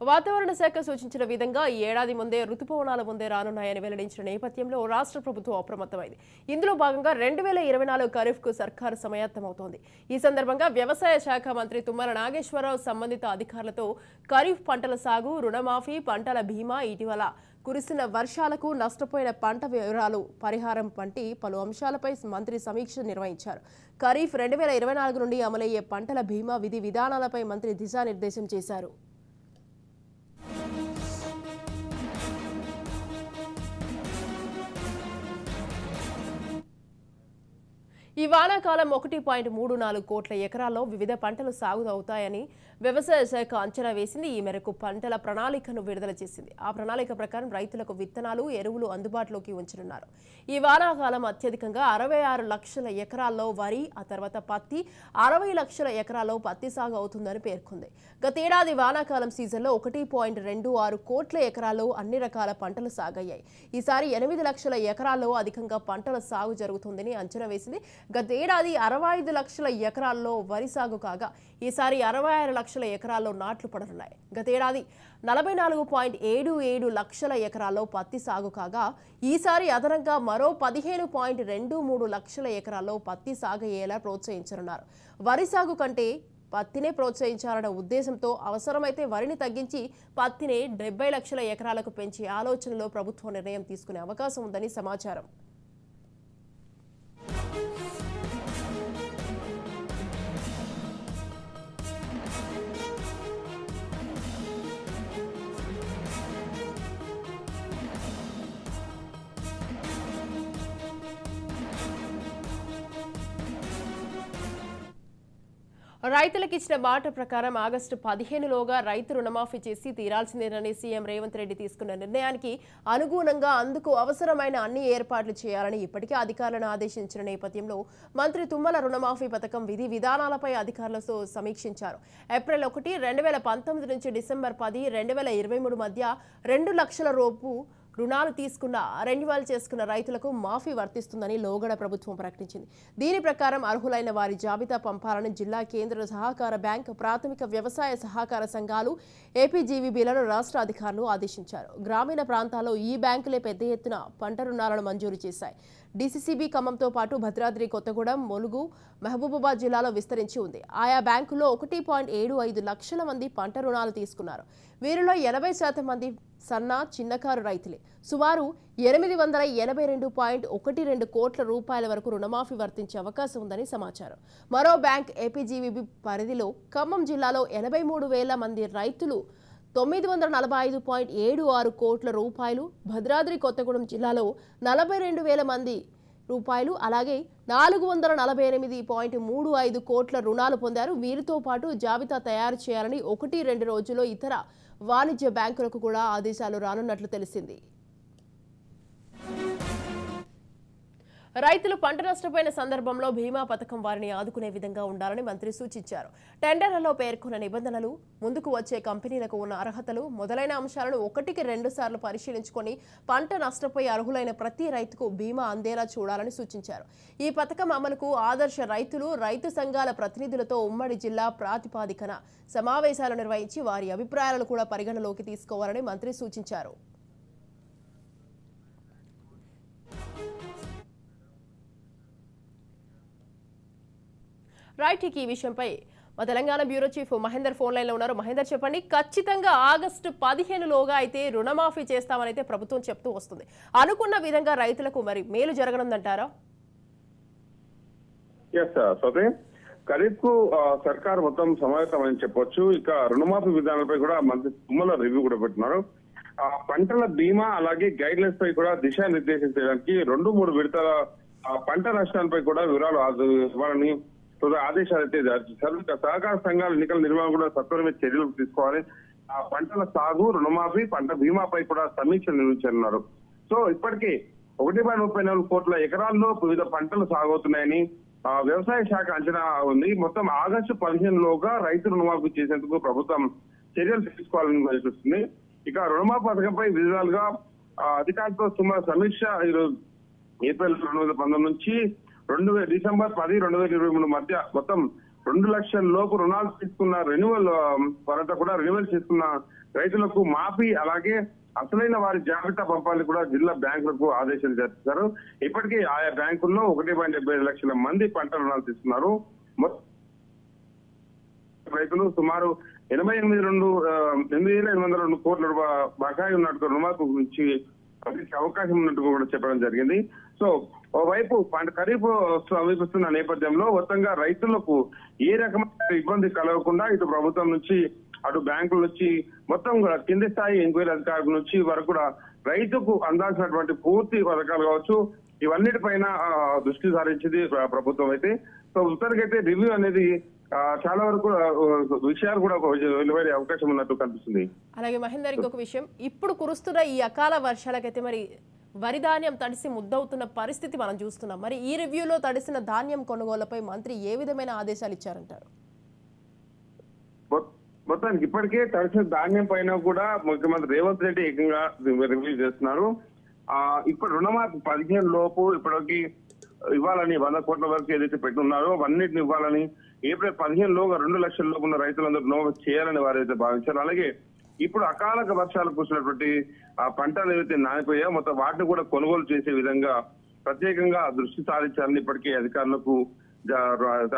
వాతావరణ శాఖ సూచించిన విధంగా ఈ ఏడాది ముందే రుతుపవనాల ముందే రానున్నాయని వెల్లడించిన నేపథ్యంలో రాష్ట్ర ప్రభుత్వం అప్రమత్తమైంది. ఇందులో భాగంగా 2024 ఖరీఫ్కు సర్కారు సమాయత్తమవుతోంది. ఈ సందర్భంగా వ్యవసాయ శాఖ మంత్రి తుమ్మల నాగేశ్వరరావు సంబంధిత అధికారులతో ఖరీఫ్ పంటల సాగు, రుణమాఫీ, పంటల బీమా, ఇటీవల కురిసిన వర్షాలకు నష్టపోయిన పంట వివరాలు, పరిహారం వంటి పలు అంశాలపై మంత్రి సమీక్ష నిర్వహించారు. ఖరీఫ్ 2024 నుండి అమలయ్యే పంటల బీమా విధి విధానాలపై మంత్రి దిశానిర్దేశం చేశారు. ఈ వానాకాలం 1.34 కోట్ల ఎకరాల్లో వివిధ పంటలు సాగు అవుతాయని వ్యవసాయ శాఖ అంచనా వేసింది. ఈ మేరకు పంటల ప్రణాళికను విడుదల చేసింది. ఆ ప్రణాళిక ప్రకారం రైతులకు విత్తనాలు, ఎరువులు అందుబాటులోకి ఉంచనున్నారు. ఈ వానాకాలం అత్యధికంగా 66 లక్షల ఎకరాల్లో వరి, ఆ తర్వాత పత్తి, 60 లక్షల ఎకరాల్లో పత్తి సాగు అవుతుందని పేర్కొంది. గతేడాది వానాకాలం సీజన్లో 1.26 కోట్ల ఎకరాల్లో అన్ని రకాల పంటలు సాగయ్యాయి. ఈసారి 8 లక్షల ఎకరాల్లో అధికంగా పంటల సాగు జరుగుతుందని అంచనా వేసింది. గతేడాది 65 లక్షల ఎకరాల్లో వరి సాగు కాగా ఈసారి 66 లక్షల ఎకరాల్లో నాట్లు పడనున్నాయి. గతేడాది 44.77 లక్షల ఎకరాల్లో పత్తి సాగు కాగా ఈసారి అదనంగా మరో 15.23 లక్షల ఎకరాల్లో పత్తి సాగయ్యేలా ప్రోత్సహించనున్నారు. వరి సాగు కంటే పత్తినే ప్రోత్సహించాలన్న ఉద్దేశంతో అవసరమైతే వరిని తగ్గించి పత్తిని 70 లక్షల ఎకరాలకు పెంచే ఆలోచనలో ప్రభుత్వం నిర్ణయం తీసుకునే అవకాశం ఉందని సమాచారం. రైతులకు ఇచ్చిన మాట ప్రకారం ఆగస్టు 15లోగా రైతు రుణమాఫీ చేసి తీరాల్సిందేనని సీఎం రేవంత్ రెడ్డి తీసుకున్న నిర్ణయానికి అనుగుణంగా అందుకు అవసరమైన అన్ని ఏర్పాట్లు చేయాలని ఇప్పటికే అధికారులను ఆదేశించిన నేపథ్యంలో మంత్రి తుమ్మల రుణమాఫీ పథకం విధి విధానాలపై అధికారులతో సమీక్షించారు. ఏప్రిల్ 1, 2019 నుంచి డిసెంబర్ 10, 2023 మధ్య 2 లక్షల రూపు రుణాలు తీసుకున్న, రెన్యువల్ చేసుకున్న రైతులకు మాఫీ వర్తిస్తుందని లోగడ ప్రభుత్వం ప్రకటించింది. దీని ప్రకారం అర్హులైన వారి జాబితా పంపాలని జిల్లా కేంద్ర సహకార బ్యాంక్, ప్రాథమిక వ్యవసాయ సహకార సంఘాలు, ఏపీజీవీబీలను రాష్ట్ర అధికారులు ఆదేశించారు. గ్రామీణ ప్రాంతాల్లో ఈ బ్యాంకులే పెద్ద ఎత్తున పంట రుణాలను మంజూరు చేశాయి. డీసీసీబీ ఖమ్మంతో పాటు భద్రాద్రి కొత్తగూడెం, ములుగు, మహబూబాబాద్ జిల్లాలో విస్తరించి ఉంది. ఆయా బ్యాంకుల్లో 1.75 లక్షల మంది పంట రుణాలు తీసుకున్నారు. వీరిలో 80% మంది సన్న, చిన్నకారు రైతులే. సుమారు 882.12 కోట్ల రూపాయల వరకు రుణమాఫీ వర్తించే అవకాశం ఉందని సమాచారం. మరో బ్యాంక్ ఏపీజీవీబీ పరిధిలో ఖమ్మం జిల్లాలో 83,000 మంది రైతులు 945.76 కోట్ల రూపాయలు, భద్రాద్రి కొత్తగూడెం జిల్లాలో 42,000 మంది రూపాయలు, అలాగే 448.35 కోట్ల రుణాలు పొందారు. వీరితో పాటు జాబితా తయారు చేయాలని 1-2 రోజుల్లో ఇతర వాణిజ్య బ్యాంకులకు కూడా ఆదేశాలు రానున్నట్లు తెలిసింది. రైతులు పంట నష్టపోయిన సందర్భంలో బీమా పథకం వారిని ఆదుకునే విధంగా ఉండాలని మంత్రి సూచించారు. టెండర్లలో పేర్కొన్న నిబంధనలు, ముందుకు వచ్చే కంపెనీలకు ఉన్న అర్హతలు మొదలైన అంశాలను 1-2 సార్లు పరిశీలించుకొని పంట నష్టపోయి అర్హులైన ప్రతి రైతుకు బీమా అందేలా చూడాలని సూచించారు. ఈ పథకం అమలుకు ఆదర్శ రైతులు, రైతు సంఘాల ప్రతినిధులతో ఉమ్మడి జిల్లా ప్రాతిపాదికన సమావేశాలు నిర్వహించి వారి అభిప్రాయాలను కూడా పరిగణలోకి తీసుకోవాలని మంత్రి సూచించారు. రైట్, ఈ విషయంపై మా Telangana bureau chief Mahender phone line లో ఉన్నారు. మహేందర్, చెప్పండి, ఖచ్చితంగా ఆగస్టు 15లోగా అయితే రుణమాఫీ చేస్తామని అయితే ప్రభుత్వం చెప్తూ వస్తుంది. అనుకున్న విధంగా రైతులకు మరి మేలు జరగనుందంటారా? ఖరీఫ్ కు సర్కార్ మొత్తం సమాయత్తమని చెప్పొచ్చు. ఇక రుణమాఫీ విధానాలపై కూడా మంత్రి తుమ్మల రివ్యూ కూడా పెట్టినారు. పంటల బీమా అలాగే గైడ్ లైన్స్ పై కూడా దిశానిర్దేశం చేయడానికి 2-3 విడతల పంట నష్టాలపై కూడా వివరాలు ఇవ్వాలని ఆదేశాలు అయితే జారీ చేశారు. ఇక సహకార సంఘాల ఎన్నికల నిర్వహణ కూడా సత్వరమే చర్యలు తీసుకోవాలి. పంటల సాగు, రుణమాఫీ, పంట బీమాపై కూడా సమీక్షలు నిర్వహించనున్నారు. సో ఇప్పటికే 1.34 కోట్ల ఎకరాల్లో వివిధ పంటలు సాగవుతున్నాయని వ్యవసాయ శాఖ అంచనా ఉంది. మొత్తం ఆగస్టు 15లోగా రైతు రుణమాఫీ చేసేందుకు ప్రభుత్వం చర్యలు తీసుకోవాలని చూస్తుంది. ఇక రుణమాఫీ పథకంపై విధాలుగా అధికారులతో సుమారు సమీక్ష ఈరోజు ఏప్రిల్ 2019 నుంచి డిసెంబర్ 10, 2023 మధ్య మొత్తం 2 లక్షల లోపు రుణాలు తీసుకున్న రెన్యువల్ వారంతా కూడా రెన్యువల్ చేసుకున్న రైతులకు మాఫీ అలాగే అసలైన వారి జాబితా పంపాలని కూడా జిల్లా బ్యాంకులకు ఆదేశాలు చేస్తున్నారు. ఇప్పటికీ ఆయా బ్యాంకుల్లో 1.75 లక్షల మంది పంట రుణాలు తీసుకున్నారు. రైతులు సుమారు 8,802 కోట్ల బకాయి ఉన్నట్టు రుణమాఫీ గురించి అవకాశం ఉన్నట్టు కూడా చెప్పడం జరిగింది. సో ఓవైపు ఖరీఫ్ సమీపిస్తున్న నేపథ్యంలో మొత్తంగా రైతులకు ఏ రకమైన ఇబ్బంది కలగకుండా ఇటు ప్రభుత్వం నుంచి అటు బ్యాంకుల నుంచి మొత్తం కూడా కింది స్థాయి ఎంక్వైరీ అధికారుల నుంచి వరకు కూడా రైతుకు అందాల్సినటువంటి పూర్తి పథకాలు కావచ్చు ఇవన్నిటిపైన దృష్టి సారించింది ప్రభుత్వం అయితే. సో ఉత్తరకైతే రివ్యూ అనేది చాలా వరకు విషయాలు కూడా వెలువడే అవకాశం ఉన్నట్టు కనిపిస్తుంది. అలాగే మహేందర్, ఇంకొక విషయం, ఇప్పుడు కురుస్తున్న ఈ అకాల వర్షాలకైతే మరి వరి ధాన్యం తడిసి ముద్దవుతున్న పరిస్థితి మనం చూస్తున్నాం. మరి ఈ రివ్యూలో తడిసిన ధాన్యం కొనుగోళ్లపై మంత్రి ఏ విధమైన ఆదేశాలు ఇచ్చారంటారు? మొత్తానికి ఇప్పటికే తడిసిన ధాన్యం పైన కూడా ముఖ్యమంత్రి రేవంత్ రెడ్డి ఏకంగా రివ్యూ చేస్తున్నారు. ఇప్పుడు రుణమాఫీ 15 లోపు ఇప్పటికి ఇవ్వాలని 100 కోట్ల వరకు ఏదైతే పెట్టున్నారో అవన్నిటిని ఇవ్వాలని, ఏప్రిల్ 15 లోగా 2 లక్షల లోపు ఉన్న రైతులందరూ రుణమాఫీ చేయాలని వారైతే భావించారు. అలాగే ఇప్పుడు అకాల వర్షాలు కురిసినటువంటి ఆ పంటలు ఏవైతే నానిపోయాయో మొత్తం వాటిని కూడా కొనుగోలు చేసే విధంగా ప్రత్యేకంగా దృష్టి సారించాలని ఇప్పటికే అధికారులకు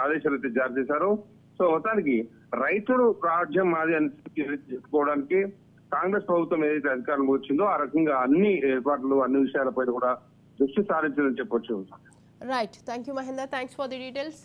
ఆదేశాలు అయితే జారీ చేశారు. సో మొత్తానికి రైతులు రాజ్యం మాది అని చెప్పుకోవడానికి కాంగ్రెస్ ప్రభుత్వం ఏదైతే అధికారం వచ్చిందో ఆ రకంగా అన్ని ఏర్పాట్లు అన్ని విషయాలపై కూడా దృష్టి సారించిందని చెప్పొచ్చు. Right, thank you Mahender, thanks for the details.